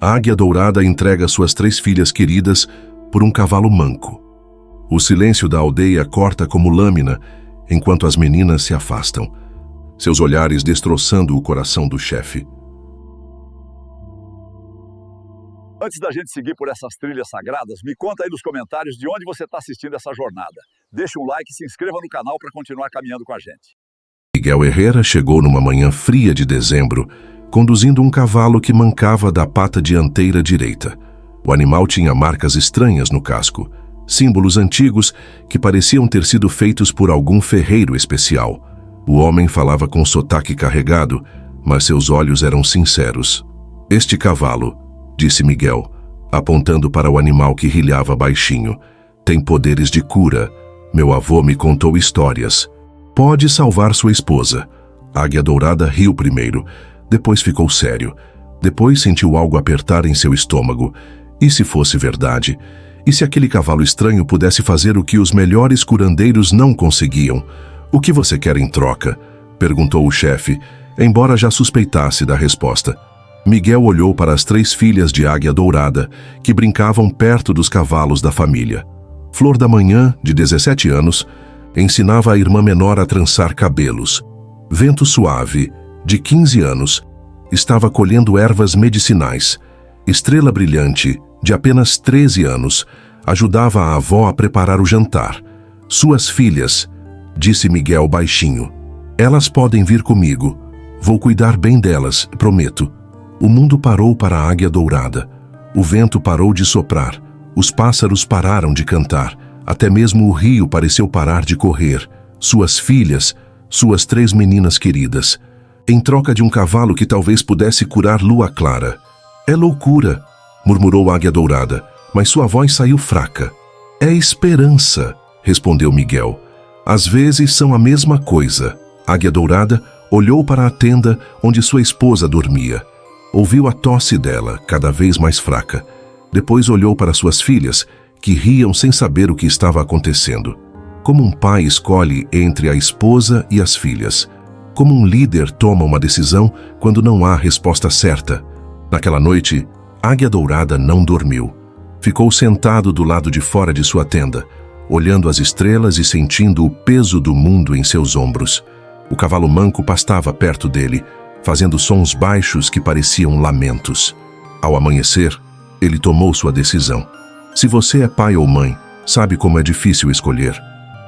A águia dourada entrega suas 3 filhas queridas por um cavalo manco. O silêncio da aldeia corta como lâmina enquanto as meninas se afastam, seus olhares destroçando o coração do chefe. Antes da gente seguir por essas trilhas sagradas, me conta aí nos comentários de onde você está assistindo essa jornada. Deixa um like e se inscreva no canal para continuar caminhando com a gente. Miguel Herrera chegou numa manhã fria de dezembro, conduzindo um cavalo que mancava da pata dianteira direita. O animal tinha marcas estranhas no casco, símbolos antigos que pareciam ter sido feitos por algum ferreiro especial. O homem falava com sotaque carregado, mas seus olhos eram sinceros. "Este cavalo", disse Miguel, apontando para o animal que rilhava baixinho, "tem poderes de cura. Meu avô me contou histórias. Pode salvar sua esposa." A águia dourada riu primeiro, depois ficou sério. Depois sentiu algo apertar em seu estômago. E se fosse verdade? E se aquele cavalo estranho pudesse fazer o que os melhores curandeiros não conseguiam? "O que você quer em troca?", perguntou o chefe, embora já suspeitasse da resposta. Miguel olhou para as 3 filhas de águia dourada, que brincavam perto dos cavalos da família. Flor da Manhã, de 17 anos, ensinava a irmã menor a trançar cabelos. Vento Suave, de 15 anos, estava colhendo ervas medicinais. Estrela Brilhante, de apenas 13 anos, ajudava a avó a preparar o jantar. "Suas filhas", disse Miguel baixinho. "Elas podem vir comigo. Vou cuidar bem delas, prometo." O mundo parou para a águia dourada. O vento parou de soprar. Os pássaros pararam de cantar. Até mesmo o rio pareceu parar de correr. Suas filhas, suas 3 meninas queridas, em troca de um cavalo que talvez pudesse curar Lua Clara. "É loucura", murmurou a águia dourada, mas sua voz saiu fraca. "É esperança", respondeu Miguel. "Às vezes são a mesma coisa." A águia dourada olhou para a tenda onde sua esposa dormia. Ouviu a tosse dela, cada vez mais fraca. Depois olhou para suas filhas, que riam sem saber o que estava acontecendo. Como um pai escolhe entre a esposa e as filhas. Como um líder toma uma decisão quando não há resposta certa. Naquela noite, Águia Dourada não dormiu. Ficou sentado do lado de fora de sua tenda, olhando as estrelas e sentindo o peso do mundo em seus ombros. O cavalo manco pastava perto dele, fazendo sons baixos que pareciam lamentos. Ao amanhecer, ele tomou sua decisão. Se você é pai ou mãe, sabe como é difícil escolher.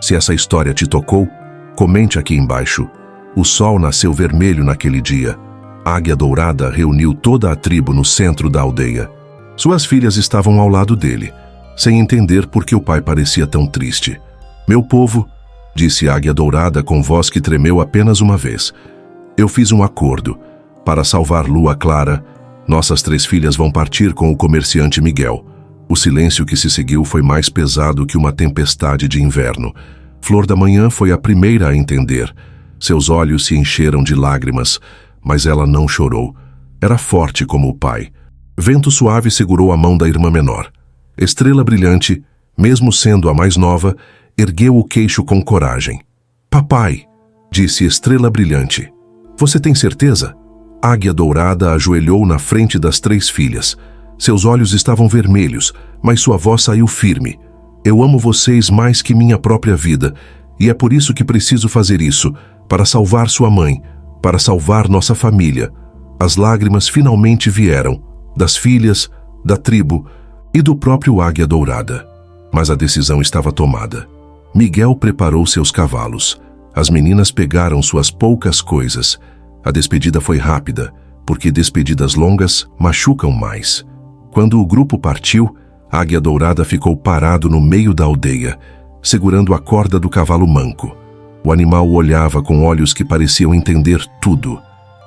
Se essa história te tocou, comente aqui embaixo. O sol nasceu vermelho naquele dia. A Águia Dourada reuniu toda a tribo no centro da aldeia. Suas filhas estavam ao lado dele, sem entender por que o pai parecia tão triste. "Meu povo", disse a Águia Dourada com voz que tremeu apenas uma vez, "eu fiz um acordo. Para salvar Lua Clara, nossas 3 filhas vão partir com o comerciante Miguel." O silêncio que se seguiu foi mais pesado que uma tempestade de inverno. Flor da Manhã foi a primeira a entender. Seus olhos se encheram de lágrimas, mas ela não chorou. Era forte como o pai. Vento Suave segurou a mão da irmã menor. Estrela Brilhante, mesmo sendo a mais nova, ergueu o queixo com coragem. "Papai", disse Estrela Brilhante. "Você tem certeza?" Águia Dourada ajoelhou na frente das 3 filhas. Seus olhos estavam vermelhos, mas sua voz saiu firme. "Eu amo vocês mais que minha própria vida, e é por isso que preciso fazer isso, para salvar sua mãe, para salvar nossa família." As lágrimas finalmente vieram, das filhas, da tribo e do próprio Águia Dourada. Mas a decisão estava tomada. Miguel preparou seus cavalos. As meninas pegaram suas poucas coisas. A despedida foi rápida, porque despedidas longas machucam mais. Quando o grupo partiu, Águia Dourada ficou parado no meio da aldeia, segurando a corda do cavalo manco. O animal o olhava com olhos que pareciam entender tudo.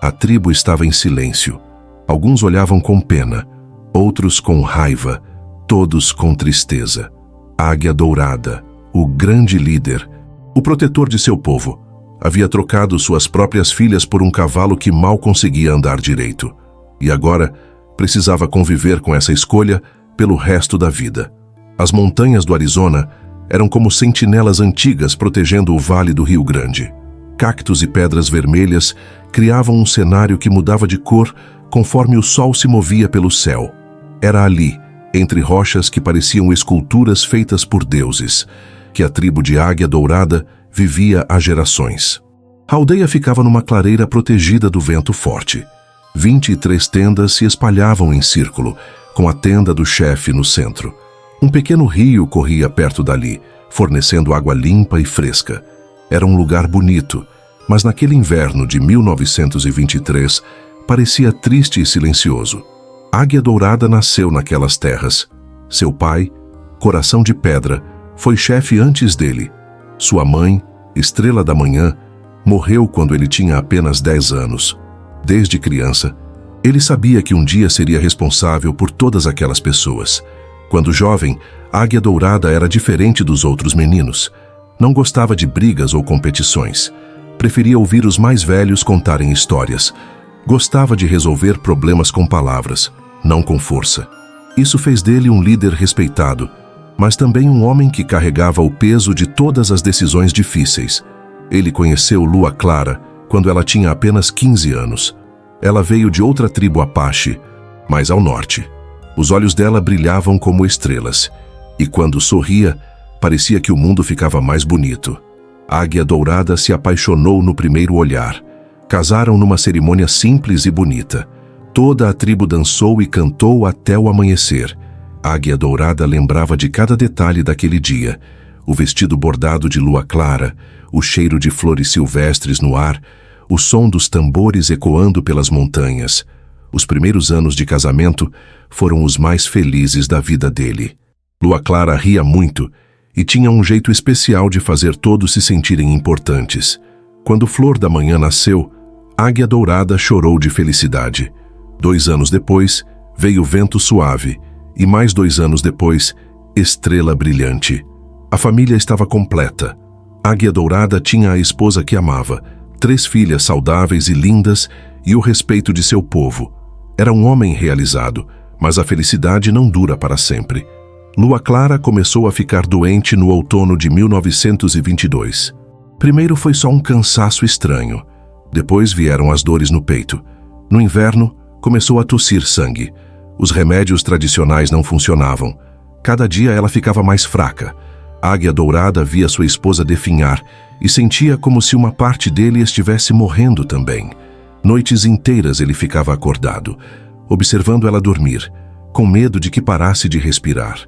A tribo estava em silêncio. Alguns olhavam com pena, outros com raiva, todos com tristeza. Águia Dourada, o grande líder, o protetor de seu povo, havia trocado suas próprias filhas por um cavalo que mal conseguia andar direito. E agora precisava conviver com essa escolha pelo resto da vida. As montanhas do Arizona eram como sentinelas antigas protegendo o vale do Rio Grande. Cactos e pedras vermelhas criavam um cenário que mudava de cor conforme o sol se movia pelo céu. Era ali, entre rochas que pareciam esculturas feitas por deuses, que a tribo de Águia Dourada vivia há gerações. A aldeia ficava numa clareira protegida do vento forte. 23 tendas se espalhavam em círculo, com a tenda do chefe no centro. Um pequeno rio corria perto dali, fornecendo água limpa e fresca. Era um lugar bonito, mas naquele inverno de 1923 parecia triste e silencioso. Águia Dourada nasceu naquelas terras. Seu pai, Coração de Pedra, foi chefe antes dele. Sua mãe, Estrela da Manhã, morreu quando ele tinha apenas 10 anos. Desde criança, ele sabia que um dia seria responsável por todas aquelas pessoas. Quando jovem, Águia Dourada era diferente dos outros meninos. Não gostava de brigas ou competições. Preferia ouvir os mais velhos contarem histórias. Gostava de resolver problemas com palavras, não com força. Isso fez dele um líder respeitado, mas também um homem que carregava o peso de todas as decisões difíceis. Ele conheceu Lua Clara quando ela tinha apenas 15 anos. Ela veio de outra tribo Apache, mais ao norte. Os olhos dela brilhavam como estrelas, e quando sorria, parecia que o mundo ficava mais bonito. Águia Dourada se apaixonou no primeiro olhar. Casaram numa cerimônia simples e bonita. Toda a tribo dançou e cantou até o amanhecer. Águia Dourada lembrava de cada detalhe daquele dia. O vestido bordado de lua clara, o cheiro de flores silvestres no ar, o som dos tambores ecoando pelas montanhas. Os primeiros anos de casamento foram os mais felizes da vida dele. Lua Clara ria muito e tinha um jeito especial de fazer todos se sentirem importantes. Quando Flor da Manhã nasceu, Águia Dourada chorou de felicidade. 2 anos depois, veio Vento Suave, e mais 2 anos depois, Estrela Brilhante. A família estava completa. Águia Dourada tinha a esposa que amava, 3 filhas saudáveis e lindas e o respeito de seu povo. Era um homem realizado, mas a felicidade não dura para sempre. Lua Clara começou a ficar doente no outono de 1922. Primeiro foi só um cansaço estranho. Depois vieram as dores no peito. No inverno, começou a tossir sangue. Os remédios tradicionais não funcionavam. Cada dia ela ficava mais fraca. Águia Dourada via sua esposa definhar e sentia como se uma parte dele estivesse morrendo também. Noites inteiras ele ficava acordado, observando ela dormir, com medo de que parasse de respirar.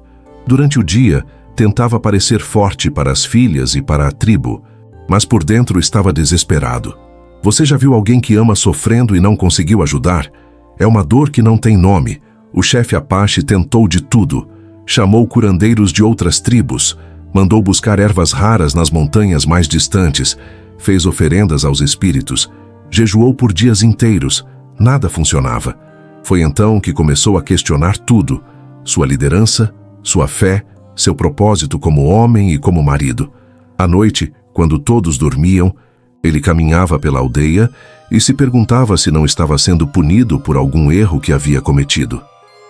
Durante o dia, tentava parecer forte para as filhas e para a tribo, mas por dentro estava desesperado. Você já viu alguém que ama sofrendo e não conseguiu ajudar? É uma dor que não tem nome. O chefe Apache tentou de tudo. Chamou curandeiros de outras tribos, mandou buscar ervas raras nas montanhas mais distantes, fez oferendas aos espíritos, jejuou por dias inteiros. Nada funcionava. Foi então que começou a questionar tudo: sua liderança, sua fé, seu propósito como homem e como marido. À noite, quando todos dormiam, ele caminhava pela aldeia e se perguntava se não estava sendo punido por algum erro que havia cometido.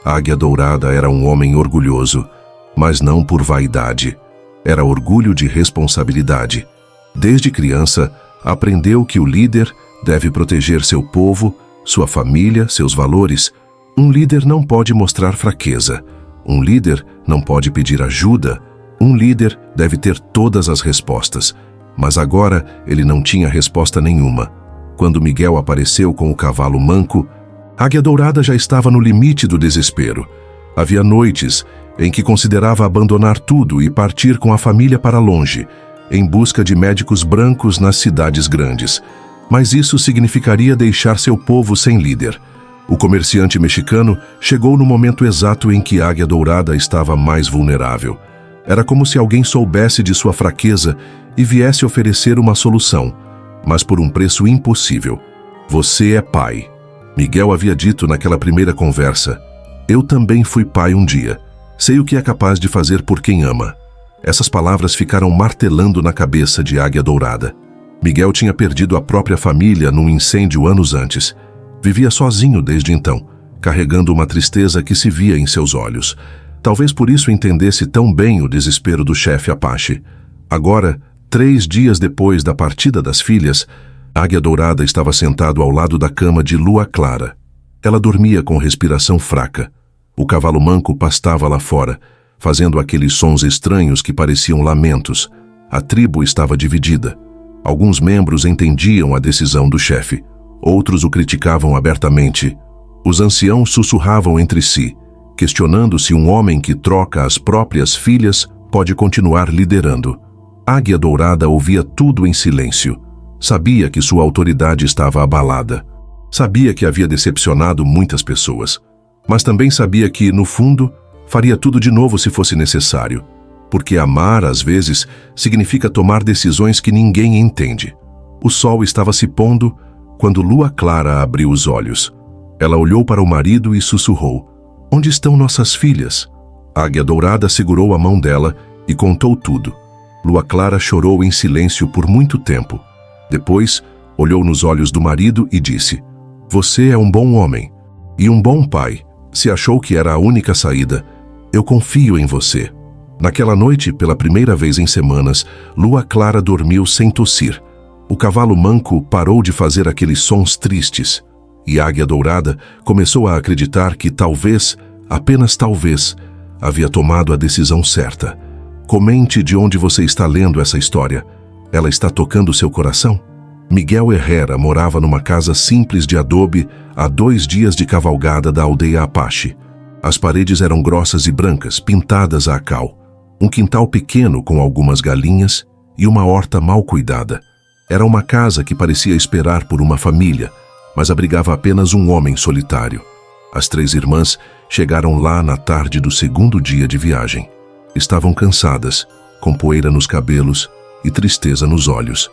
Águia Dourada era um homem orgulhoso, mas não por vaidade. Era orgulho de responsabilidade. Desde criança, aprendeu que o líder deve proteger seu povo, sua família, seus valores. Um líder não pode mostrar fraqueza. Um líder não pode pedir ajuda. Um líder deve ter todas as respostas. Mas agora ele não tinha resposta nenhuma. Quando Miguel apareceu com o cavalo manco, Águia Dourada já estava no limite do desespero. Havia noites em que considerava abandonar tudo e partir com a família para longe, em busca de médicos brancos nas cidades grandes. Mas isso significaria deixar seu povo sem líder. O comerciante mexicano chegou no momento exato em que Águia Dourada estava mais vulnerável. Era como se alguém soubesse de sua fraqueza e viesse oferecer uma solução, mas por um preço impossível. Você é pai. Miguel havia dito naquela primeira conversa: eu também fui pai um dia. Sei o que é capaz de fazer por quem ama. Essas palavras ficaram martelando na cabeça de Águia Dourada. Miguel tinha perdido a própria família num incêndio anos antes. Vivia sozinho desde então, carregando uma tristeza que se via em seus olhos. Talvez por isso entendesse tão bem o desespero do chefe Apache. Agora, 3 dias depois da partida das filhas, Águia Dourada estava sentado ao lado da cama de Lua Clara. Ela dormia com respiração fraca. O cavalo manco pastava lá fora, fazendo aqueles sons estranhos que pareciam lamentos. A tribo estava dividida. Alguns membros entendiam a decisão do chefe. Outros o criticavam abertamente. Os anciãos sussurravam entre si, questionando se um homem que troca as próprias filhas pode continuar liderando. Águia Dourada ouvia tudo em silêncio. Sabia que sua autoridade estava abalada. Sabia que havia decepcionado muitas pessoas. Mas também sabia que, no fundo, faria tudo de novo se fosse necessário. Porque amar, às vezes, significa tomar decisões que ninguém entende. O sol estava se pondo quando Lua Clara abriu os olhos. Ela olhou para o marido e sussurrou: "Onde estão nossas filhas?" Águia Dourada segurou a mão dela e contou tudo. Lua Clara chorou em silêncio por muito tempo. Depois, olhou nos olhos do marido e disse: "Você é um bom homem e um bom pai. Se achou que era a única saída, eu confio em você." Naquela noite, pela primeira vez em semanas, Lua Clara dormiu sem tossir. O cavalo manco parou de fazer aqueles sons tristes. E Águia Dourada começou a acreditar que talvez, apenas talvez, havia tomado a decisão certa. Comente de onde você está lendo essa história. Ela está tocando seu coração? Miguel Herrera morava numa casa simples de adobe a 2 dias de cavalgada da aldeia Apache. As paredes eram grossas e brancas, pintadas a cal. Um quintal pequeno com algumas galinhas e uma horta mal cuidada. Era uma casa que parecia esperar por uma família, mas abrigava apenas um homem solitário. As 3 irmãs chegaram lá na tarde do 2º dia de viagem. Estavam cansadas, com poeira nos cabelos e tristeza nos olhos.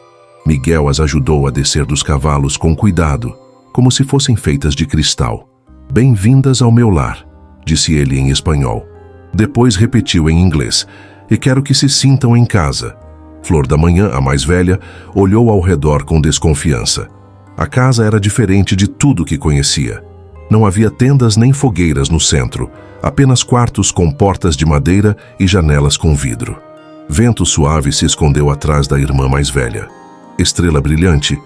Miguel as ajudou a descer dos cavalos com cuidado, como se fossem feitas de cristal. "Bem-vindas ao meu lar", disse ele em espanhol. Depois repetiu em inglês: "E quero que se sintam em casa." Flor da Manhã, a mais velha, olhou ao redor com desconfiança. A casa era diferente de tudo que conhecia. Não havia tendas nem fogueiras no centro, apenas quartos com portas de madeira e janelas com vidro. Vento suave se escondeu atrás da irmã mais velha. Estrela Brilhante,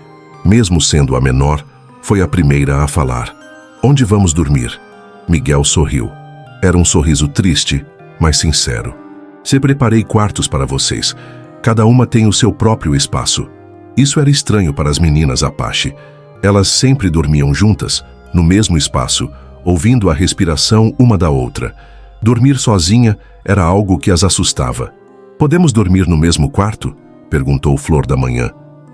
mesmo sendo a menor, foi a primeira a falar. "Onde vamos dormir?" Miguel sorriu. Era um sorriso triste, mas sincero. "Se preparei quartos para vocês. Cada uma tem o seu próprio espaço." Isso era estranho para as meninas Apache. Elas sempre dormiam juntas, no mesmo espaço, ouvindo a respiração uma da outra. Dormir sozinha era algo que as assustava. "Podemos dormir no mesmo quarto?" perguntou Flor da Manhã.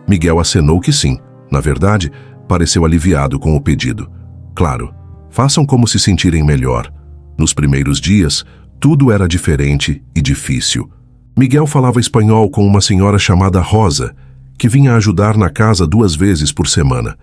Miguel acenou que sim. Na verdade, pareceu aliviado com o pedido. "Claro, façam como se sentirem melhor." Nos primeiros dias, tudo era diferente e difícil. Miguel falava espanhol com uma senhora chamada Rosa, que vinha ajudar na casa 2 vezes por semana.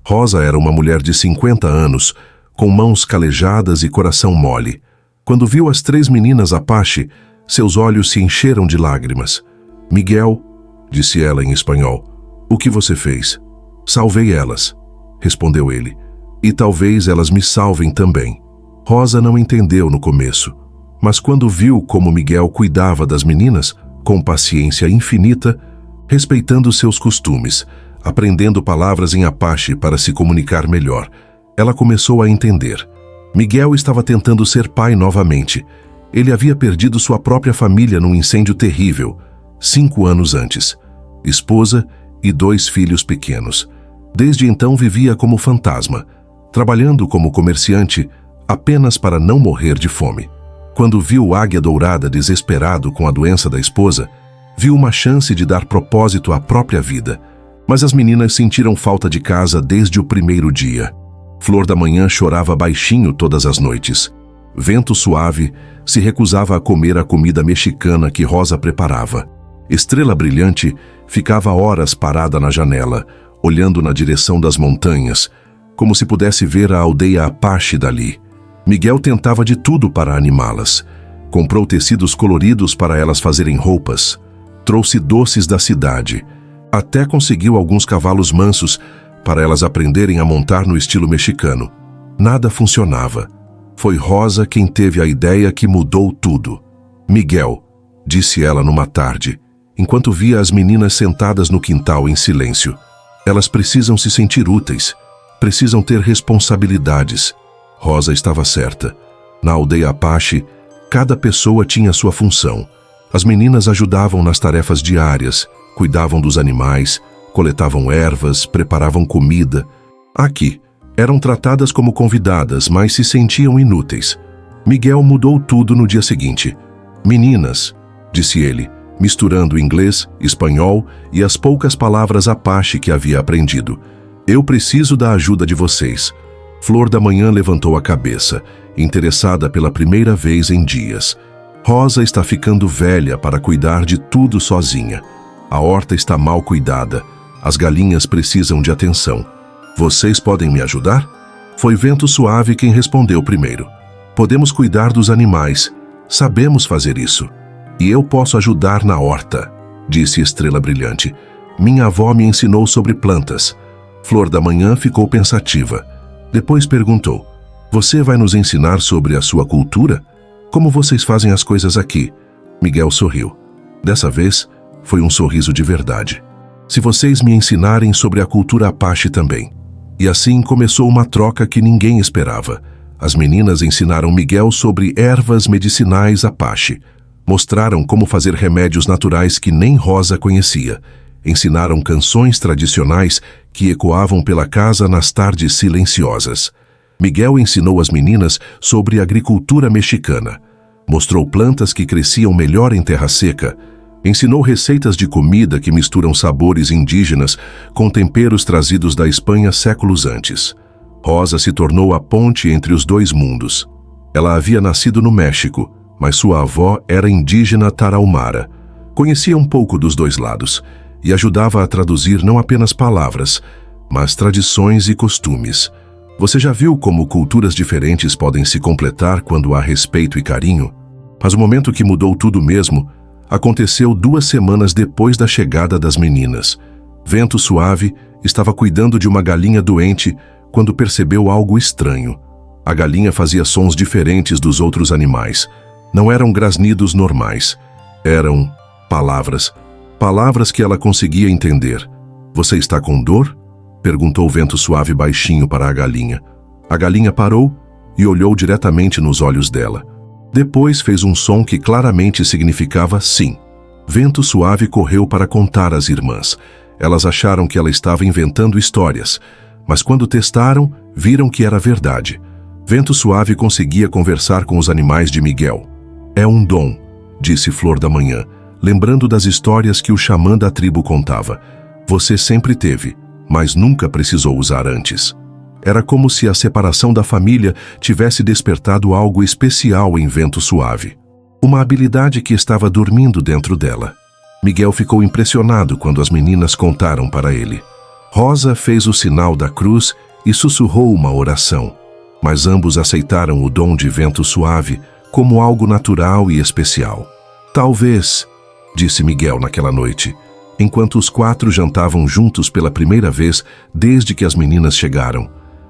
Rosa era uma mulher de 50 anos, com mãos calejadas e coração mole. Quando viu as 3 meninas Apache, seus olhos se encheram de lágrimas. "Miguel", disse ela em espanhol, "o que você fez?" "Salvei elas", respondeu ele. "E talvez elas me salvem também." Rosa não entendeu no começo, mas quando viu como Miguel cuidava das meninas, com paciência infinita, respeitando seus costumes, aprendendo palavras em Apache para se comunicar melhor, ela começou a entender. Miguel estava tentando ser pai novamente. Ele havia perdido sua própria família num incêndio terrível, 5 anos antes. Esposa e 2 filhos pequenos. Desde então vivia como fantasma, trabalhando como comerciante apenas para não morrer de fome. Quando viu Águia Dourada desesperado com a doença da esposa, viu uma chance de dar propósito à própria vida. Mas as meninas sentiram falta de casa desde o primeiro dia. Flor da Manhã chorava baixinho todas as noites. Vento Suave se recusava a comer a comida mexicana que Rosa preparava. Estrela Brilhante ficava horas parada na janela, olhando na direção das montanhas, como se pudesse ver a aldeia Apache dali. Miguel tentava de tudo para animá-las. Comprou tecidos coloridos para elas fazerem roupas. Trouxe doces da cidade. Até conseguiu alguns cavalos mansos para elas aprenderem a montar no estilo mexicano. Nada funcionava. Foi Rosa quem teve a ideia que mudou tudo. "Miguel", disse ela numa tarde, enquanto via as meninas sentadas no quintal em silêncio. "Elas precisam se sentir úteis. precisam ter responsabilidades. Rosa estava certa. Na aldeia Apache, cada pessoa tinha sua função. As meninas ajudavam nas tarefas diárias, cuidavam dos animais, coletavam ervas, preparavam comida. Aqui, eram tratadas como convidadas, mas se sentiam inúteis. Miguel mudou tudo no dia seguinte. "Meninas", disse ele, misturando inglês, espanhol e as poucas palavras Apache que havia aprendido. "Eu preciso da ajuda de vocês." Flor da Manhã levantou a cabeça, interessada pela primeira vez em dias. "Rosa está ficando velha para cuidar de tudo sozinha. A horta está mal cuidada. As galinhas precisam de atenção. Vocês podem me ajudar?" Foi Vento Suave quem respondeu primeiro. "Podemos cuidar dos animais. Sabemos fazer isso. E eu posso ajudar na horta", disse Estrela Brilhante. "Minha avó me ensinou sobre plantas." Flor da Manhã ficou pensativa. Depois perguntou: "Você vai nos ensinar sobre a sua cultura? Como vocês fazem as coisas aqui?" Miguel sorriu. Dessa vez, foi um sorriso de verdade. "Se vocês me ensinarem sobre a cultura Apache também." E assim começou uma troca que ninguém esperava. As meninas ensinaram Miguel sobre ervas medicinais Apache. Mostraram como fazer remédios naturais que nem Rosa conhecia. Ensinaram canções tradicionais que ecoavam pela casa nas tardes silenciosas. Miguel ensinou as meninas sobre agricultura mexicana. Mostrou plantas que cresciam melhor em terra seca. Ensinou receitas de comida que misturam sabores indígenas com temperos trazidos da Espanha séculos antes. Rosa se tornou a ponte entre os dois mundos. Ela havia nascido no México, mas sua avó era indígena tarahumara. Conhecia um pouco dos dois lados e ajudava a traduzir não apenas palavras, mas tradições e costumes. Você já viu como culturas diferentes podem se completar quando há respeito e carinho? Mas o momento que mudou tudo mesmo aconteceu 2 semanas depois da chegada das meninas. Vento Suave estava cuidando de uma galinha doente quando percebeu algo estranho. A galinha fazia sons diferentes dos outros animais. Não eram grasnidos normais. Eram palavras. Palavras que ela conseguia entender. "Você está com dor?" perguntou Vento Suave baixinho para a galinha. A galinha parou e olhou diretamente nos olhos dela. Depois fez um som que claramente significava sim. Vento Suave correu para contar às irmãs. Elas acharam que ela estava inventando histórias, mas quando testaram, viram que era verdade. Vento Suave conseguia conversar com os animais de Miguel. "É um dom", disse Flor da Manhã, lembrando das histórias que o xamã da tribo contava. "Você sempre teve, mas nunca precisou usar antes." Era como se a separação da família tivesse despertado algo especial em Vento Suave. Uma habilidade que estava dormindo dentro dela. Miguel ficou impressionado quando as meninas contaram para ele. Rosa fez o sinal da cruz e sussurrou uma oração, mas ambos aceitaram o dom de Vento Suave como algo natural e especial. "Talvez", disse Miguel naquela noite, enquanto os 4 jantavam juntos pela primeira vez desde que as meninas chegaram.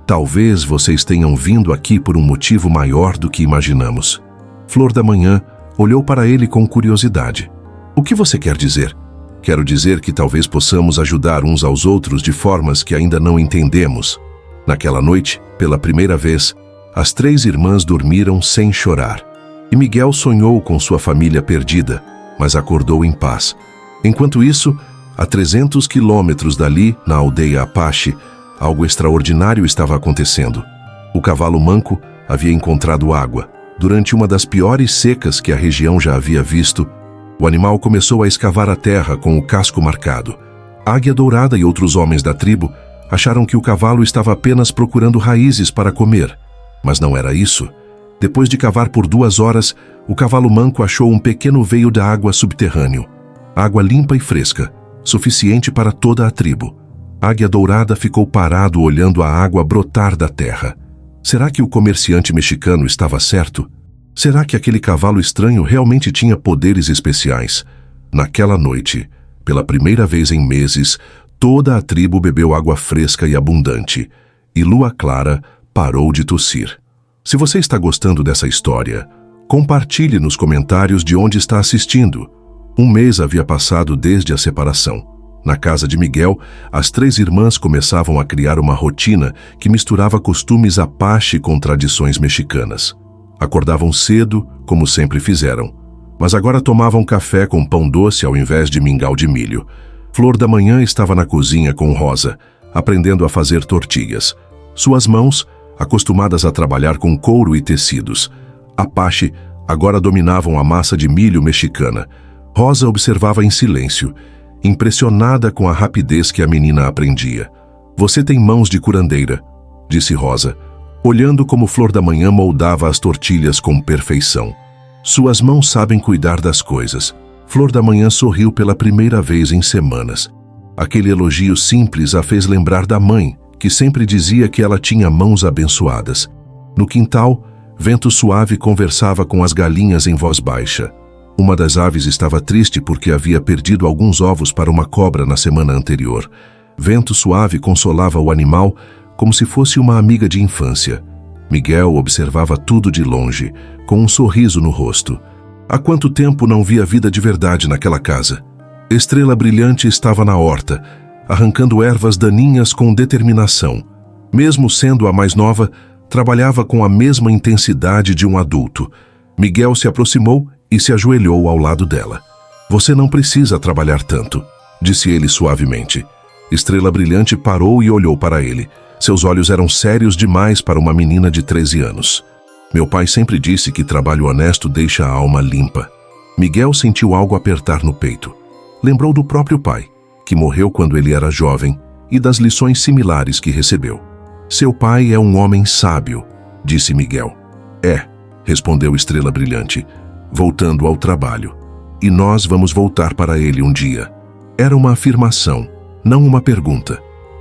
"Talvez vocês tenham vindo aqui por um motivo maior do que imaginamos." Flor da Manhã olhou para ele com curiosidade. "O que você quer dizer?" "Quero dizer que talvez possamos ajudar uns aos outros de formas que ainda não entendemos." Naquela noite, pela primeira vez, as 3 irmãs dormiram sem chorar. E Miguel sonhou com sua família perdida, mas acordou em paz. Enquanto isso, a 300 quilômetros dali, na aldeia Apache, algo extraordinário estava acontecendo. O cavalo manco havia encontrado água. Durante uma das piores secas que a região já havia visto, o animal começou a escavar a terra com o casco marcado. Águia Dourada e outros homens da tribo acharam que o cavalo estava apenas procurando raízes para comer. Mas não era isso. Depois de cavar por 2 horas, o cavalo manco achou um pequeno veio de água subterrâneo. Água limpa e fresca, suficiente para toda a tribo. Águia Dourada ficou parado olhando a água brotar da terra. Será que o comerciante mexicano estava certo? Será que aquele cavalo estranho realmente tinha poderes especiais? Naquela noite, pela primeira vez em meses, toda a tribo bebeu água fresca e abundante, e Lua Clara parou de tossir. Se você está gostando dessa história, compartilhe nos comentários de onde está assistindo. 1 mês havia passado desde a separação. Na casa de Miguel, as 3 irmãs começavam a criar uma rotina que misturava costumes apache com tradições mexicanas. Acordavam cedo, como sempre fizeram, mas agora tomavam café com pão doce ao invés de mingau de milho. Flor da Manhã estava na cozinha com Rosa, aprendendo a fazer tortilhas. Suas mãos, acostumadas a trabalhar com couro e tecidos, apache, agora dominavam a massa de milho mexicana. Rosa observava em silêncio, impressionada com a rapidez que a menina aprendia. "Você tem mãos de curandeira", disse Rosa, olhando como Flor da Manhã moldava as tortilhas com perfeição. "Suas mãos sabem cuidar das coisas." Flor da Manhã sorriu pela primeira vez em semanas. Aquele elogio simples a fez lembrar da mãe, que sempre dizia que ela tinha mãos abençoadas. No quintal, Vento Suave conversava com as galinhas em voz baixa. Uma das aves estava triste porque havia perdido alguns ovos para uma cobra na semana anterior. Vento Suave consolava o animal como se fosse uma amiga de infância. Miguel observava tudo de longe, com um sorriso no rosto. Há quanto tempo não via vida de verdade naquela casa? Estrela Brilhante estava na horta, arrancando ervas daninhas com determinação. Mesmo sendo a mais nova, trabalhava com a mesma intensidade de um adulto. Miguel se aproximou e se ajoelhou ao lado dela. "Você não precisa trabalhar tanto", disse ele suavemente. Estrela Brilhante parou e olhou para ele. Seus olhos eram sérios demais para uma menina de 13 anos. "Meu pai sempre disse que trabalho honesto deixa a alma limpa." Miguel sentiu algo apertar no peito. Lembrou do próprio pai, que morreu quando ele era jovem, e das lições similares que recebeu. "Seu pai é um homem sábio", disse Miguel. "É", respondeu Estrela Brilhante, voltando ao trabalho. "E nós vamos voltar para ele um dia." Era uma afirmação, não uma pergunta.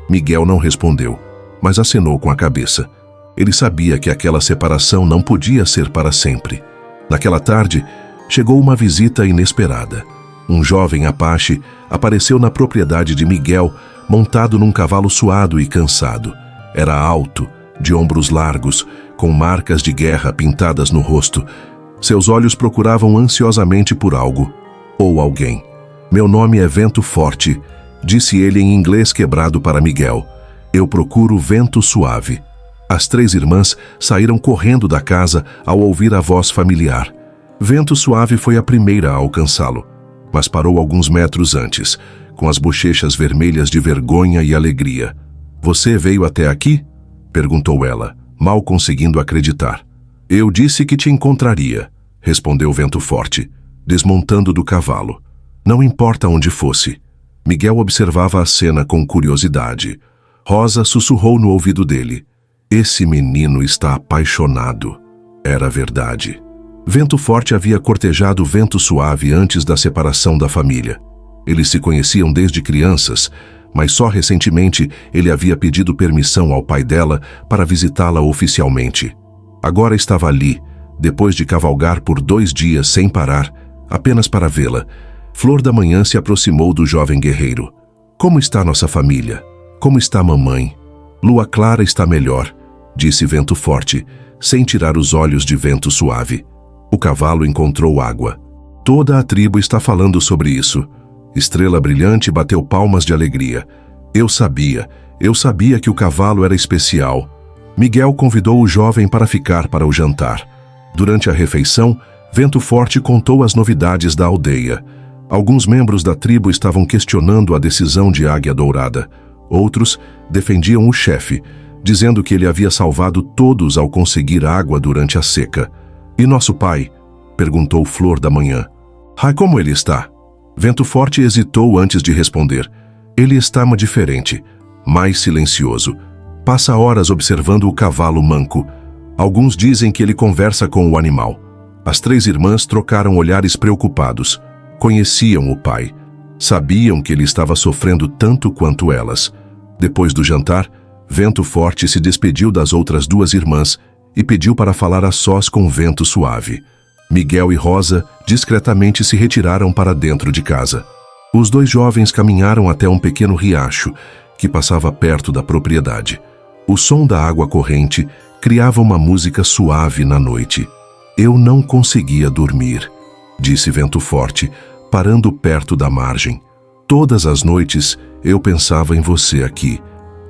Miguel não respondeu, mas acenou com a cabeça. Ele sabia que aquela separação não podia ser para sempre. Naquela tarde, chegou uma visita inesperada. Um jovem apache apareceu na propriedade de Miguel, montado num cavalo suado e cansado. Era alto, de ombros largos, com marcas de guerra pintadas no rosto. Seus olhos procuravam ansiosamente por algo, ou alguém. "Meu nome é Vento Forte", disse ele em inglês quebrado para Miguel. "Eu procuro Vento Suave." As 3 irmãs saíram correndo da casa ao ouvir a voz familiar. Vento Suave foi a primeira a alcançá-lo, mas parou alguns metros antes, com as bochechas vermelhas de vergonha e alegria. "Você veio até aqui?" perguntou ela, mal conseguindo acreditar. "Eu disse que te encontraria", respondeu Vento Forte, desmontando do cavalo. Não importa onde fosse. Miguel observava a cena com curiosidade. Rosa sussurrou no ouvido dele. "Esse menino está apaixonado." Era verdade. Vento Forte havia cortejado Vento Suave antes da separação da família. Eles se conheciam desde crianças, mas só recentemente ele havia pedido permissão ao pai dela para visitá-la oficialmente. Agora estava ali, depois de cavalgar por 2 dias sem parar, apenas para vê-la. Flor da Manhã se aproximou do jovem guerreiro. "Como está nossa família? Como está a mamãe?" "Lua Clara está melhor", disse Vento Forte, sem tirar os olhos de Vento Suave. O cavalo encontrou água. "Toda a tribo está falando sobre isso." Estrela Brilhante bateu palmas de alegria. Eu sabia que o cavalo era especial." Miguel convidou o jovem para ficar para o jantar. Durante a refeição, Vento Forte contou as novidades da aldeia. Alguns membros da tribo estavam questionando a decisão de Águia Dourada. Outros defendiam o chefe, dizendo que ele havia salvado todos ao conseguir água durante a seca. "E nosso pai?" perguntou Flor da Manhã. Como ele está?" Vento Forte hesitou antes de responder. "Ele está diferente, mais silencioso. Passa horas observando o cavalo manco. Alguns dizem que ele conversa com o animal." As 3 irmãs trocaram olhares preocupados. Conheciam o pai. Sabiam que ele estava sofrendo tanto quanto elas. Depois do jantar, Vento Forte se despediu das outras 2 irmãs e pediu para falar a sós com Vento Suave. Miguel e Rosa discretamente se retiraram para dentro de casa. Os 2 jovens caminharam até um pequeno riacho que passava perto da propriedade. O som da água corrente criava uma música suave na noite. "Eu não conseguia dormir", disse Vento Forte, parando perto da margem. Todas as noites eu pensava em você aqui,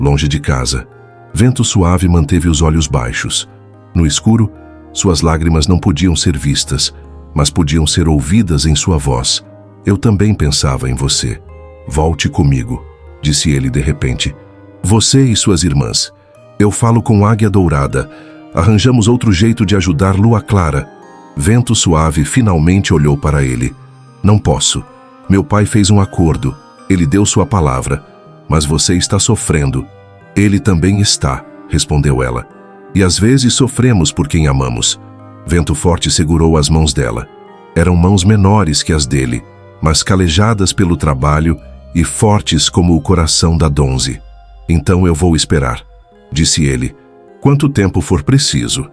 longe de casa. Vento Suave manteve os olhos baixos. No escuro, suas lágrimas não podiam ser vistas, mas podiam ser ouvidas em sua voz. Eu também pensava em você. Volte comigo, disse ele de repente. Você e suas irmãs. Eu falo com Águia Dourada. Arranjamos outro jeito de ajudar Lua Clara. Vento Suave finalmente olhou para ele. Não posso. Meu pai fez um acordo. Ele deu sua palavra. Mas você está sofrendo. Ele também está, respondeu ela. E às vezes sofremos por quem amamos. Vento Forte segurou as mãos dela. Eram mãos menores que as dele, mas calejadas pelo trabalho e fortes como o coração da Donze. Então eu vou esperar, disse ele, quanto tempo for preciso.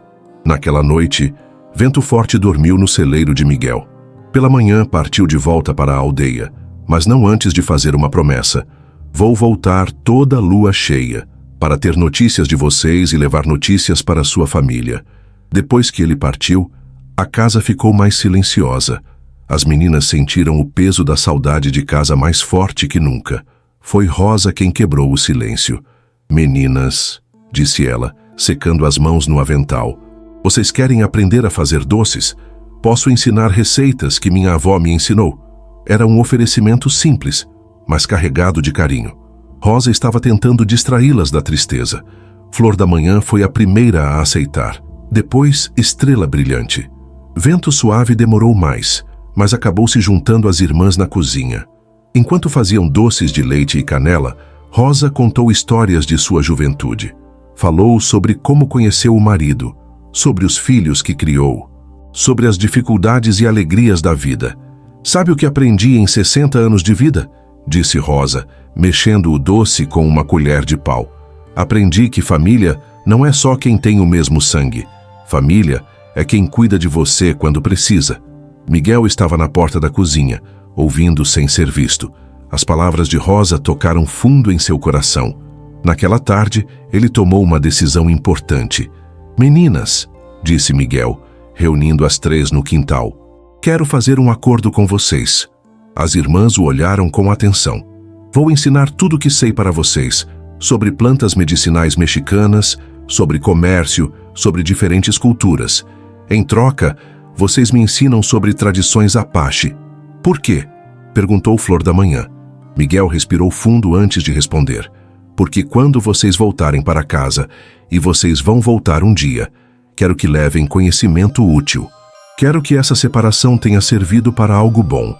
Naquela noite, Vento Forte dormiu no celeiro de Miguel. Pela manhã partiu de volta para a aldeia, mas não antes de fazer uma promessa. Vou voltar toda lua cheia, para ter notícias de vocês e levar notícias para sua família. Depois que ele partiu, a casa ficou mais silenciosa. As meninas sentiram o peso da saudade de casa mais forte que nunca. Foi Rosa quem quebrou o silêncio. Meninas, disse ela, secando as mãos no avental. Vocês querem aprender a fazer doces? Posso ensinar receitas que minha avó me ensinou. Era um oferecimento simples, mas carregado de carinho. Rosa estava tentando distraí-las da tristeza. Flor da Manhã foi a primeira a aceitar. Depois, Estrela Brilhante. Vento Suave demorou mais, mas acabou se juntando às irmãs na cozinha. Enquanto faziam doces de leite e canela, Rosa contou histórias de sua juventude. Falou sobre como conheceu o marido, sobre os filhos que criou, sobre as dificuldades e alegrias da vida. Sabe o que aprendi em 60 anos de vida? Disse Rosa, mexendo o doce com uma colher de pau. Aprendi que família não é só quem tem o mesmo sangue. Família é quem cuida de você quando precisa. Miguel estava na porta da cozinha, ouvindo sem ser visto. As palavras de Rosa tocaram fundo em seu coração. Naquela tarde, ele tomou uma decisão importante. Meninas, disse Miguel, reunindo as três no quintal. Quero fazer um acordo com vocês. As irmãs o olharam com atenção. Vou ensinar tudo o que sei para vocês, sobre plantas medicinais mexicanas, sobre comércio, sobre diferentes culturas. Em troca, vocês me ensinam sobre tradições Apache. Por quê? Perguntou Flor da Manhã. Miguel respirou fundo antes de responder. Porque quando vocês voltarem para casa, e vocês vão voltar um dia, quero que levem conhecimento útil. Quero que essa separação tenha servido para algo bom.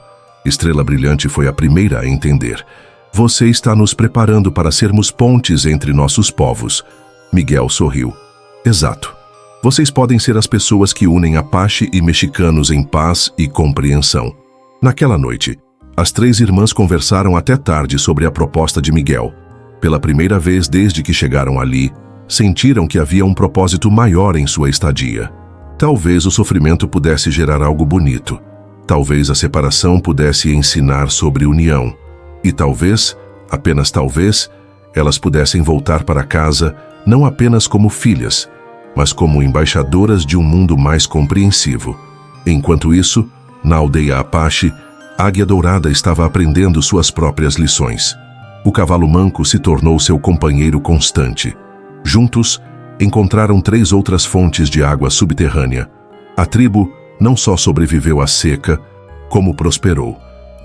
Estrela Brilhante foi a primeira a entender. Você está nos preparando para sermos pontes entre nossos povos. Miguel sorriu. Exato. Vocês podem ser as pessoas que unem Apache e mexicanos em paz e compreensão. Naquela noite, as três irmãs conversaram até tarde sobre a proposta de Miguel. Pela primeira vez desde que chegaram ali, sentiram que havia um propósito maior em sua estadia. Talvez o sofrimento pudesse gerar algo bonito. Talvez a separação pudesse ensinar sobre união. E talvez, apenas talvez, elas pudessem voltar para casa não apenas como filhas, mas como embaixadoras de um mundo mais compreensivo. Enquanto isso, na aldeia Apache, Águia Dourada estava aprendendo suas próprias lições. O cavalo manco se tornou seu companheiro constante. Juntos, encontraram 3 outras fontes de água subterrânea. A tribo não só sobreviveu à seca, como prosperou.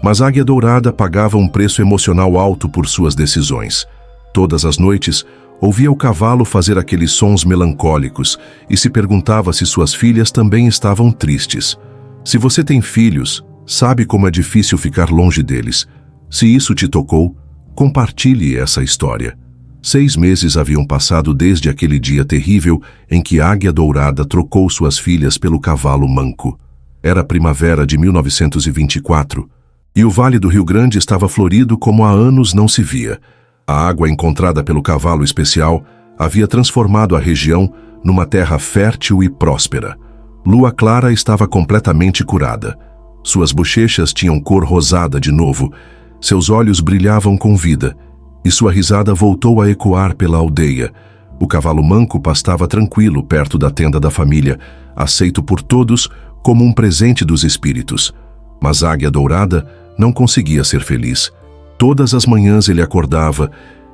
Mas Águia Dourada pagava um preço emocional alto por suas decisões. Todas as noites, ouvia o cavalo fazer aqueles sons melancólicos e se perguntava se suas filhas também estavam tristes. Se você tem filhos, sabe como é difícil ficar longe deles. Se isso te tocou, compartilhe essa história. 6 meses haviam passado desde aquele dia terrível em que Águia Dourada trocou suas filhas pelo cavalo manco. Era a primavera de 1924, e o Vale do Rio Grande estava florido como há anos não se via. A água encontrada pelo cavalo especial havia transformado a região numa terra fértil e próspera. Lua Clara estava completamente curada. Suas bochechas tinham cor rosada de novo, seus olhos brilhavam com vida, e sua risada voltou a ecoar pela aldeia. O cavalo manco pastava tranquilo perto da tenda da família, aceito por todos como um presente dos espíritos. Mas Águia Dourada não conseguia ser feliz. Todas as manhãs ele acordava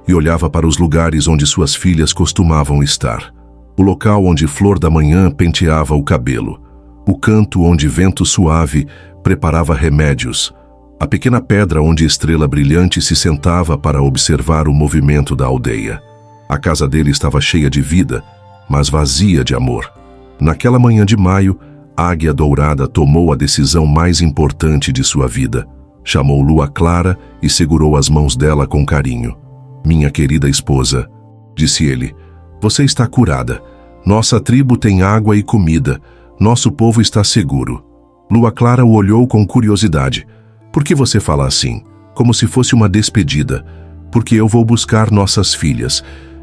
e olhava para os lugares onde suas filhas costumavam estar. O local onde Flor da Manhã penteava o cabelo. O canto onde Vento Suave preparava remédios. A pequena pedra onde Estrela Brilhante se sentava para observar o movimento da aldeia. A casa dele estava cheia de vida, mas vazia de amor. Naquela manhã de maio, Águia Dourada tomou a decisão mais importante de sua vida. Chamou Lua Clara e segurou as mãos dela com carinho. "Minha querida esposa", disse ele, "você está curada. Nossa tribo tem água e comida. Nosso povo está seguro." Lua Clara o olhou com curiosidade. "Por que você fala assim, como se fosse uma despedida?" "Porque eu vou buscar nossas filhas",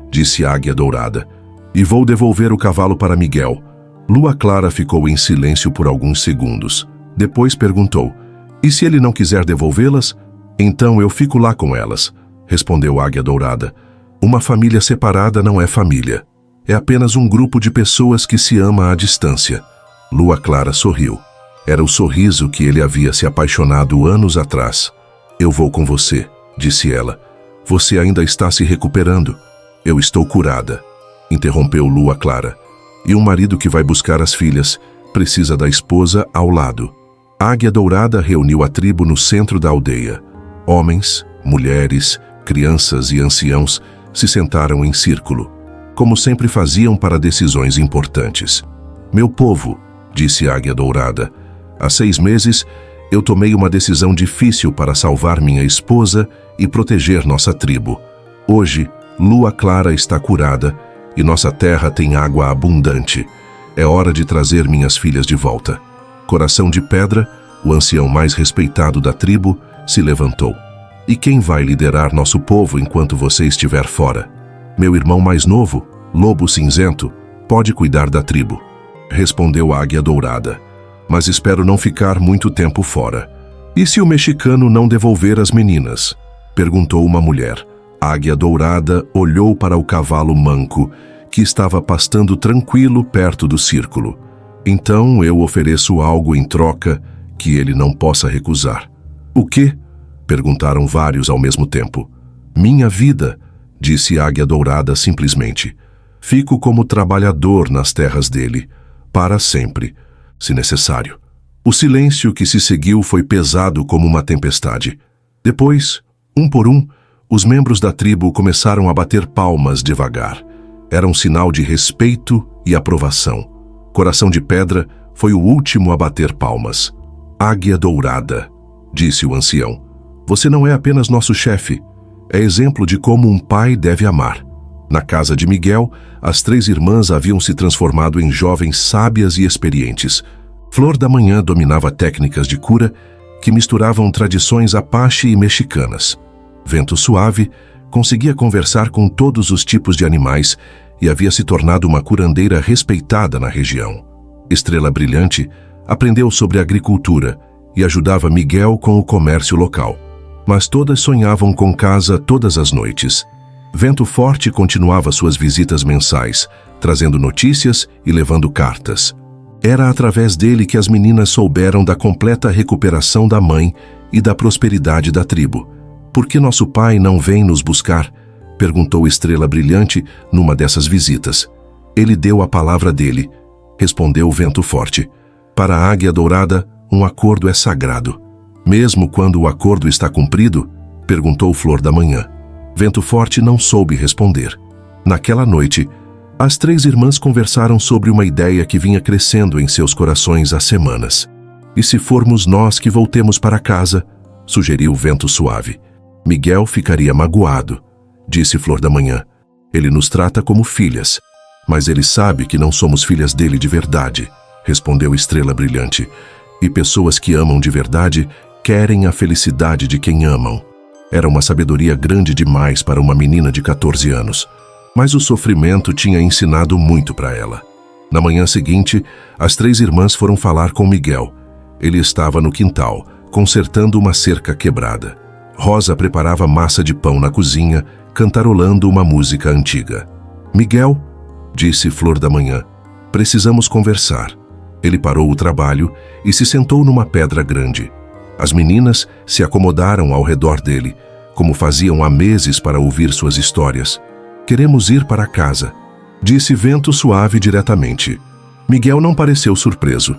disse Águia Dourada, "e vou devolver o cavalo para Miguel." Lua Clara ficou em silêncio por alguns segundos. Depois perguntou: "E se ele não quiser devolvê-las? Então eu fico lá com elas", respondeu Águia Dourada. "Uma família separada não é família. É apenas um grupo de pessoas que se ama à distância." Lua Clara sorriu. Era o sorriso que ele havia se apaixonado anos atrás. "Eu vou com você", disse ela. "Você ainda está se recuperando." "Eu estou curada", interrompeu Lua Clara. "E um marido que vai buscar as filhas precisa da esposa ao lado." Águia Dourada reuniu a tribo no centro da aldeia. Homens, mulheres, crianças e anciãos se sentaram em círculo, como sempre faziam para decisões importantes. "Meu povo", disse Águia Dourada, "há 6 meses eu tomei uma decisão difícil para salvar minha esposa e proteger nossa tribo. Hoje, Lua Clara está curada e nossa terra tem água abundante. É hora de trazer minhas filhas de volta." Coração de Pedra, o ancião mais respeitado da tribo, se levantou. "E quem vai liderar nosso povo enquanto você estiver fora?" "Meu irmão mais novo, Lobo Cinzento, pode cuidar da tribo", respondeu Águia Dourada. "Mas espero não ficar muito tempo fora." "E se o mexicano não devolver as meninas?" perguntou uma mulher. Águia Dourada olhou para o cavalo manco, que estava pastando tranquilo perto do círculo. "Então eu ofereço algo em troca que ele não possa recusar." "O quê?" perguntaram vários ao mesmo tempo. "Minha vida", disse Águia Dourada simplesmente. "Fico como trabalhador nas terras dele, para sempre, se necessário." O silêncio que se seguiu foi pesado como uma tempestade. Depois, um por um, os membros da tribo começaram a bater palmas devagar. Era um sinal de respeito e aprovação. Coração de Pedra foi o último a bater palmas. "Águia Dourada", disse o ancião, "você não é apenas nosso chefe, é exemplo de como um pai deve amar." Na casa de Miguel, as 3 irmãs haviam se transformado em jovens sábias e experientes. Flor da Manhã dominava técnicas de cura que misturavam tradições apache e mexicanas. Vento Suave conseguia conversar com todos os tipos de animais e havia se tornado uma curandeira respeitada na região. Estrela Brilhante aprendeu sobre agricultura e ajudava Miguel com o comércio local. Mas todas sonhavam com casa todas as noites. Vento Forte continuava suas visitas mensais, trazendo notícias e levando cartas. Era através dele que as meninas souberam da completa recuperação da mãe e da prosperidade da tribo. "Por que nosso pai não vem nos buscar?" perguntou Estrela Brilhante numa dessas visitas. "Ele deu a palavra dele", respondeu Vento Forte. "Para a Águia Dourada, um acordo é sagrado." "Mesmo quando o acordo está cumprido?" perguntou Flor da Manhã. Vento Forte não soube responder. Naquela noite, as 3 irmãs conversaram sobre uma ideia que vinha crescendo em seus corações há semanas. "E se formos nós que voltemos para casa?" sugeriu Vento Suave. "Miguel ficaria magoado", disse Flor da Manhã. "Ele nos trata como filhas, mas ele sabe que não somos filhas dele de verdade", respondeu Estrela Brilhante. "E pessoas que amam de verdade querem a felicidade de quem amam." Era uma sabedoria grande demais para uma menina de 14 anos, mas o sofrimento tinha ensinado muito para ela. Na manhã seguinte, as 3 irmãs foram falar com Miguel. Ele estava no quintal, consertando uma cerca quebrada. Rosa preparava massa de pão na cozinha, cantarolando uma música antiga. "Miguel", disse Flor da Manhã, "precisamos conversar." Ele parou o trabalho e se sentou numa pedra grande. As meninas se acomodaram ao redor dele, como faziam há meses para ouvir suas histórias. Queremos ir para casa, disse Vento Suave diretamente. Miguel não pareceu surpreso.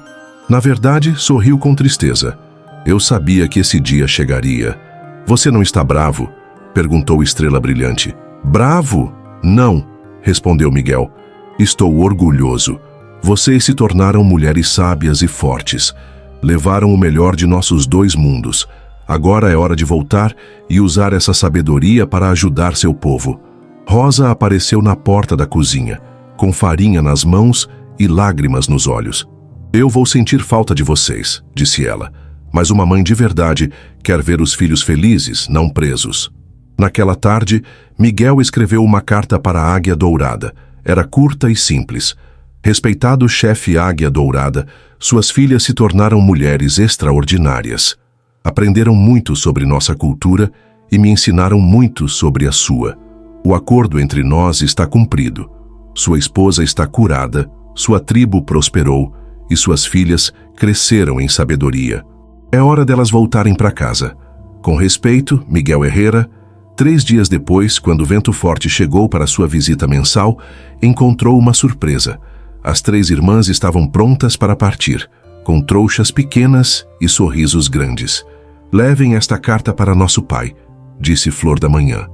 Na verdade, sorriu com tristeza. Eu sabia que esse dia chegaria. Você não está bravo? Perguntou Estrela Brilhante. Bravo? Não, respondeu Miguel. Estou orgulhoso. Vocês se tornaram mulheres sábias e fortes. Levaram o melhor de nossos dois mundos. Agora é hora de voltar e usar essa sabedoria para ajudar seu povo. Rosa apareceu na porta da cozinha, com farinha nas mãos e lágrimas nos olhos. Eu vou sentir falta de vocês, disse ela, mas uma mãe de verdade quer ver os filhos felizes, não presos. Naquela tarde, Miguel escreveu uma carta para a Águia Dourada. Era curta e simples. Respeitado chefe Águia Dourada, suas filhas se tornaram mulheres extraordinárias. Aprenderam muito sobre nossa cultura e me ensinaram muito sobre a sua. O acordo entre nós está cumprido. Sua esposa está curada, sua tribo prosperou e suas filhas cresceram em sabedoria. É hora delas voltarem para casa. Com respeito, Miguel Herrera. 3 dias depois, quando Vento Forte chegou para sua visita mensal, encontrou uma surpresa. As 3 irmãs estavam prontas para partir, com trouxas pequenas e sorrisos grandes. Levem esta carta para nosso pai, disse Flor da Manhã.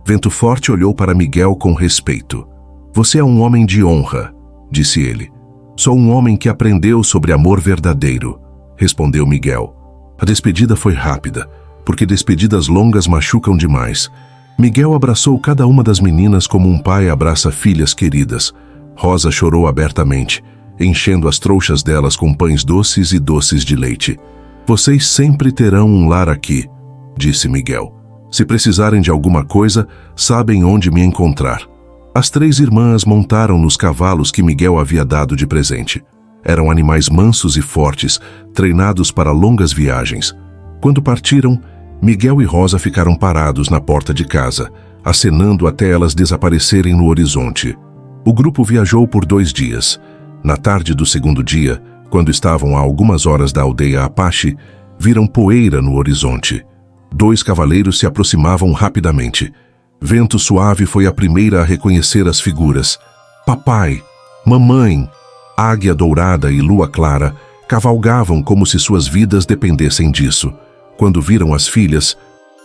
Vento Forte olhou para Miguel com respeito. Você é um homem de honra, disse ele. Sou um homem que aprendeu sobre amor verdadeiro, respondeu Miguel. A despedida foi rápida, porque despedidas longas machucam demais. Miguel abraçou cada uma das meninas como um pai abraça filhas queridas. Rosa chorou abertamente, enchendo as trouxas delas com pães doces e doces de leite. Vocês sempre terão um lar aqui, disse Miguel. Se precisarem de alguma coisa, sabem onde me encontrar. As 3 irmãs montaram nos cavalos que Miguel havia dado de presente. Eram animais mansos e fortes, treinados para longas viagens. Quando partiram, Miguel e Rosa ficaram parados na porta de casa, acenando até elas desaparecerem no horizonte. O grupo viajou por 2 dias. Na tarde do segundo dia, quando estavam a algumas horas da aldeia Apache, viram poeira no horizonte. 2 cavaleiros se aproximavam rapidamente. Vento Suave foi a primeira a reconhecer as figuras. Papai, mamãe, Águia Dourada e Lua Clara cavalgavam como se suas vidas dependessem disso. Quando viram as filhas,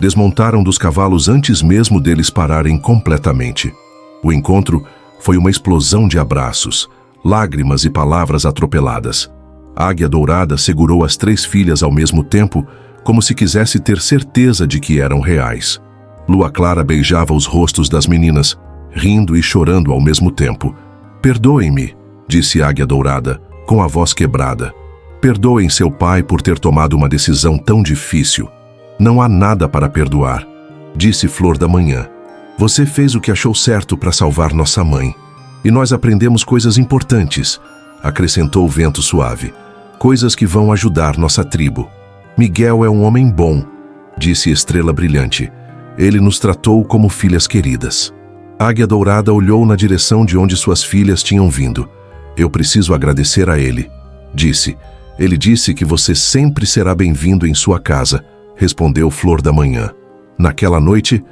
desmontaram dos cavalos antes mesmo deles pararem completamente. O encontro foi uma explosão de abraços, lágrimas e palavras atropeladas. A Águia Dourada segurou as 3 filhas ao mesmo tempo, como se quisesse ter certeza de que eram reais. Lua Clara beijava os rostos das meninas, rindo e chorando ao mesmo tempo. Perdoem-me, disse Águia Dourada, com a voz quebrada. Perdoem seu pai por ter tomado uma decisão tão difícil. Não há nada para perdoar, disse Flor da Manhã. Você fez o que achou certo para salvar nossa mãe. E nós aprendemos coisas importantes, acrescentou Vento Suave. Coisas que vão ajudar nossa tribo. Miguel é um homem bom, disse Estrela Brilhante. Ele nos tratou como filhas queridas. Águia Dourada olhou na direção de onde suas filhas tinham vindo. Eu preciso agradecer a ele, disse. Ele disse que você sempre será bem-vindo em sua casa, respondeu Flor da Manhã. Naquela noite,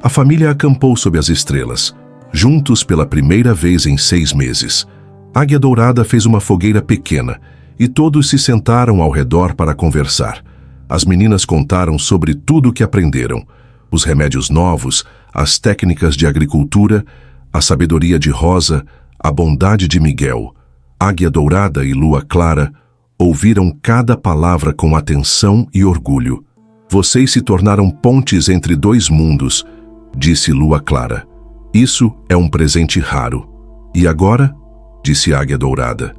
a família acampou sob as estrelas, juntos pela primeira vez em 6 meses. Águia Dourada fez uma fogueira pequena e todos se sentaram ao redor para conversar. As meninas contaram sobre tudo o que aprenderam, os remédios novos, as técnicas de agricultura, a sabedoria de Rosa, a bondade de Miguel. Águia Dourada e Lua Clara ouviram cada palavra com atenção e orgulho. Vocês se tornaram pontes entre 2 mundos, disse Lua Clara. Isso é um presente raro. E agora? Disse Águia Dourada.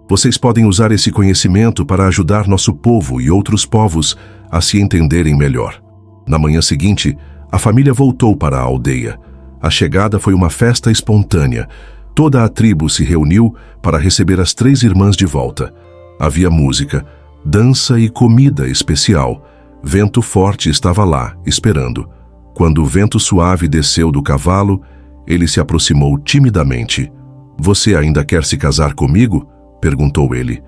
Vocês podem usar esse conhecimento para ajudar nosso povo e outros povos a se entenderem melhor. Na manhã seguinte, a família voltou para a aldeia. A chegada foi uma festa espontânea. Toda a tribo se reuniu para receber as 3 irmãs de volta. Havia música, dança e comida especial. Vento Forte estava lá, esperando. Quando o Vento Suave desceu do cavalo, ele se aproximou timidamente. Você ainda quer se casar comigo? Perguntou ele.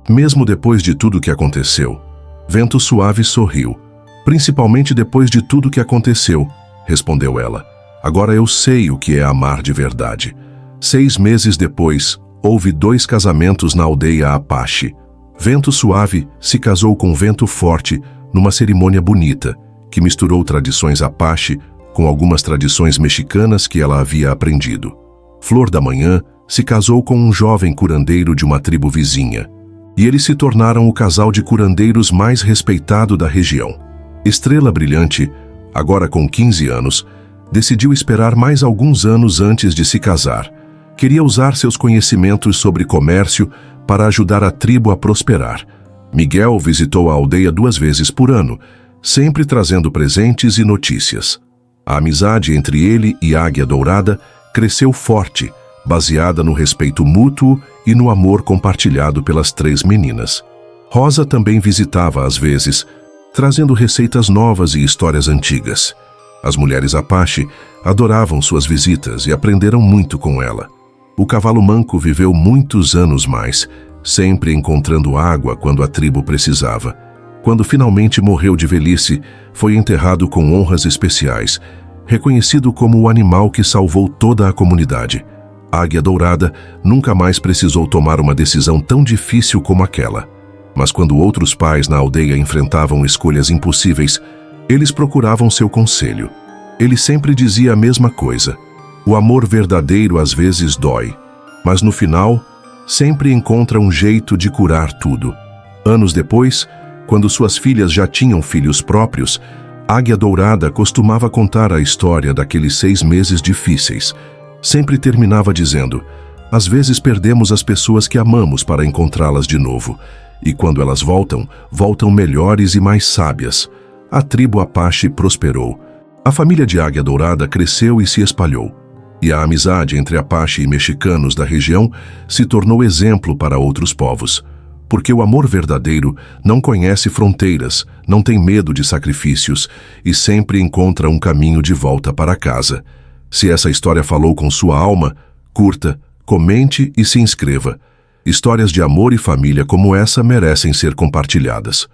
Mesmo depois de tudo que aconteceu. Vento Suave sorriu. Principalmente depois de tudo que aconteceu, respondeu ela. Agora eu sei o que é amar de verdade. 6 meses depois, houve 2 casamentos na aldeia Apache. Vento Suave se casou com Vento Forte numa cerimônia bonita, que misturou tradições Apache com algumas tradições mexicanas que ela havia aprendido. Flor da Manhã se casou com um jovem curandeiro de uma tribo vizinha, e eles se tornaram o casal de curandeiros mais respeitado da região. Estrela Brilhante, agora com 15 anos, decidiu esperar mais alguns anos antes de se casar. Queria usar seus conhecimentos sobre comércio para ajudar a tribo a prosperar. Miguel visitou a aldeia 2 vezes por ano, sempre trazendo presentes e notícias. A amizade entre ele e Águia Dourada cresceu forte, baseada no respeito mútuo e no amor compartilhado pelas 3 meninas. Rosa também visitava às vezes, trazendo receitas novas e histórias antigas. As mulheres Apache adoravam suas visitas e aprenderam muito com ela. O cavalo manco viveu muitos anos mais, sempre encontrando água quando a tribo precisava. Quando finalmente morreu de velhice, foi enterrado com honras especiais, reconhecido como o animal que salvou toda a comunidade. Águia Dourada nunca mais precisou tomar uma decisão tão difícil como aquela. Mas quando outros pais na aldeia enfrentavam escolhas impossíveis, eles procuravam seu conselho. Ele sempre dizia a mesma coisa: o amor verdadeiro às vezes dói, mas no final, sempre encontra um jeito de curar tudo. Anos depois, quando suas filhas já tinham filhos próprios, Águia Dourada costumava contar a história daqueles 6 meses difíceis. Sempre terminava dizendo: às vezes perdemos as pessoas que amamos para encontrá-las de novo, e quando elas voltam, voltam melhores e mais sábias. A tribo Apache prosperou. A família de Águia Dourada cresceu e se espalhou. E a amizade entre Apache e mexicanos da região se tornou exemplo para outros povos. Porque o amor verdadeiro não conhece fronteiras, não tem medo de sacrifícios e sempre encontra um caminho de volta para casa. Se essa história falou com sua alma, curta, comente e se inscreva. Histórias de amor e família como essa merecem ser compartilhadas.